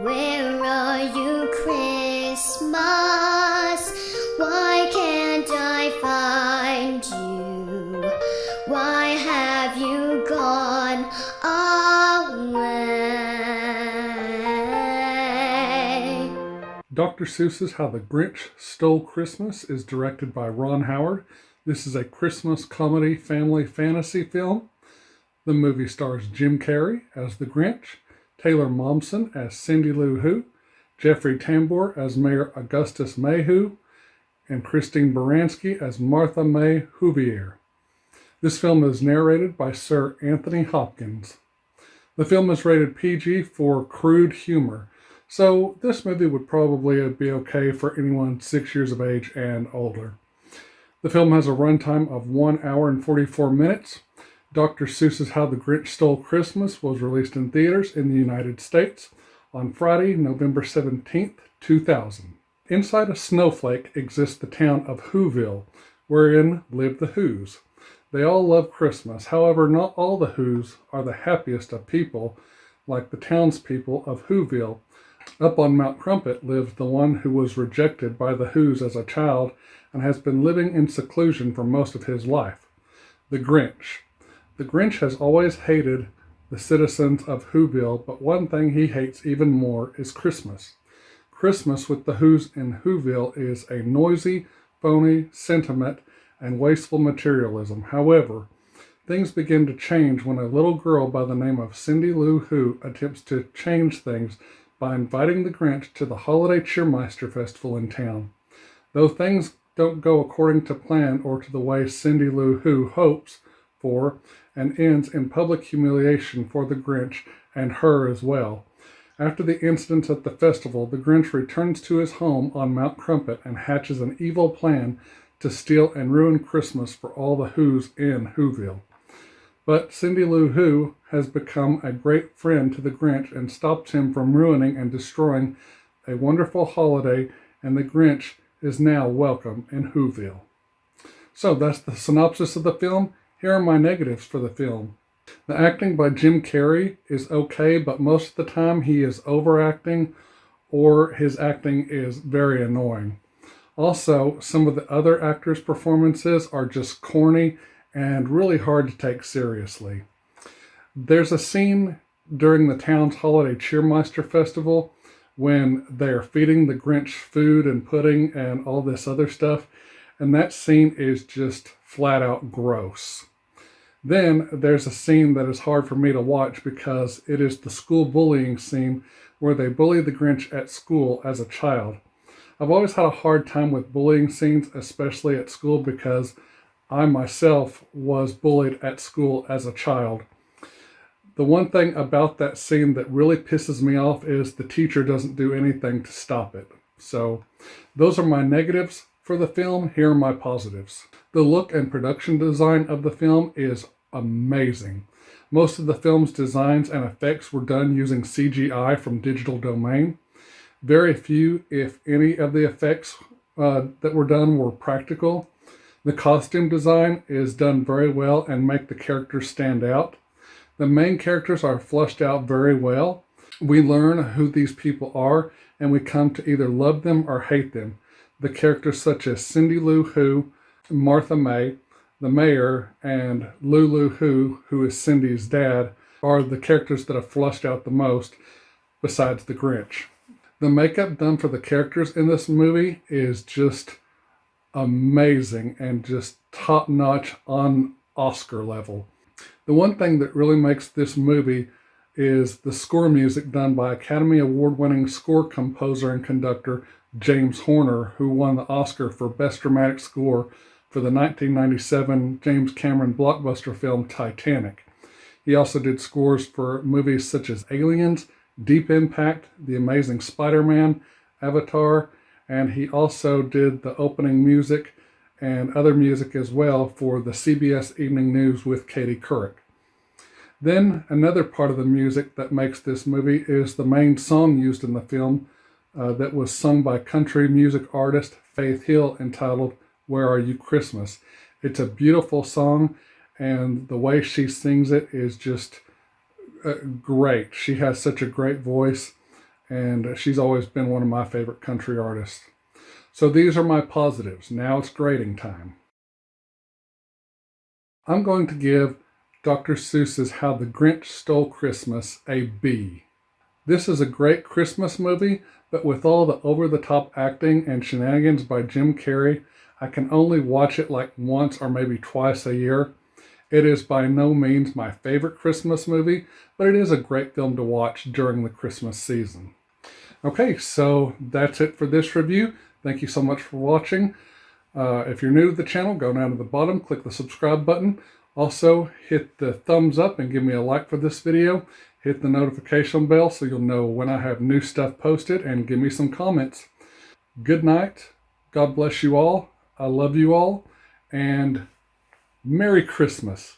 Where are you, Christmas? Why can't I find you? Why have you gone away? Dr. Seuss's How the Grinch Stole Christmas is directed by Ron Howard. This is a Christmas comedy family fantasy film. The movie stars Jim Carrey as the Grinch, Taylor Momsen as Cindy Lou Who, Jeffrey Tambor as Mayor Augustus Mayhew, and Christine Baranski as Martha May Huvier. This film is narrated by Sir Anthony Hopkins. The film is rated PG for crude humor, so this movie would probably be okay for anyone 6 years of age and older. The film has a runtime of 1 hour and 44 minutes. Dr. Seuss's How the Grinch Stole Christmas was released in theaters in the United States on Friday, November 17th, 2000. Inside a snowflake exists the town of Whoville, wherein live the Whos. They all love Christmas. However, not all the Whos are the happiest of people, like the townspeople of Whoville. Up on Mount Crumpet lives the one who was rejected by the Whos as a child and has been living in seclusion for most of his life, the Grinch. The Grinch has always hated the citizens of Whoville, but one thing he hates even more is Christmas. Christmas with the Whos in Whoville is a noisy, phony sentiment and wasteful materialism. However, things begin to change when a little girl by the name of Cindy Lou Who attempts to change things by inviting the Grinch to the holiday Cheermeister festival in town. Though things don't go according to plan or to the way Cindy Lou Who hopes for, and ends in public humiliation for the Grinch and her as well. After the incident at the festival, the Grinch returns to his home on Mount Crumpet and hatches an evil plan to steal and ruin Christmas for all the Whos in Whoville. But Cindy Lou Who has become a great friend to the Grinch and stops him from ruining and destroying a wonderful holiday, and the Grinch is now welcome in Whoville. So that's the synopsis of the film. Here are my negatives for the film. The acting by Jim Carrey is okay, but most of the time he is overacting or his acting is very annoying. Also, some of the other actors' performances are just corny and really hard to take seriously. There's a scene during the town's holiday Cheermeister festival when they're feeding the Grinch food and pudding and all this other stuff, and that scene is just flat out gross. Then there's a scene that is hard for me to watch because it is the school bullying scene where they bully the Grinch at school as a child. I've always had a hard time with bullying scenes, especially at school, because I myself was bullied at school as a child. The one thing about that scene that really pisses me off is the teacher doesn't do anything to stop it. So those are my negatives for the film. Here are my positives. The look and production design of the film is amazing. Most of the film's designs and effects were done using CGI from Digital Domain. Very few, if any, of the effects that were done were practical. The costume design is done very well and make the characters stand out. The main characters are fleshed out very well. We learn who these people are, and we come to either love them or hate them. The characters such as Cindy Lou Who, Martha May, the mayor, and Lulu who is Cindy's dad, are the characters that are fleshed out the most, besides the Grinch. The makeup done for the characters in this movie is just amazing and just top-notch on Oscar level. The one thing that really makes this movie is the score music done by Academy Award-winning score composer and conductor James Horner, who won the Oscar for Best Dramatic Score for the 1997 James Cameron blockbuster film Titanic. He also did scores for movies such as Aliens, Deep Impact, The Amazing Spider-Man, Avatar, and he also did the opening music and other music as well for the CBS Evening News with Katie Couric. Then another part of the music that makes this movie is the main song used in the film that was sung by country music artist Faith Hill, entitled Where Are You Christmas? It's a beautiful song, and the way she sings it is just great. She has such a great voice. and she's always been one of my favorite country artists. So these are my positives. Now it's grading time. I'm going to give Dr. Seuss's How the Grinch Stole Christmas a B. This is a great Christmas movie, but with all the over-the-top acting and shenanigans by Jim Carrey, I can only watch it like once or maybe twice a year. It is by no means my favorite Christmas movie, but it is a great film to watch during the Christmas season. Okay, so that's it for this review. Thank you so much for watching. If you're new to the channel, go down to the bottom, click the subscribe button. Also, hit the thumbs up and give me a like for this video. Hit the notification bell so you'll know when I have new stuff posted, and give me some comments. Good night. God bless you all. I love you all. And Merry Christmas.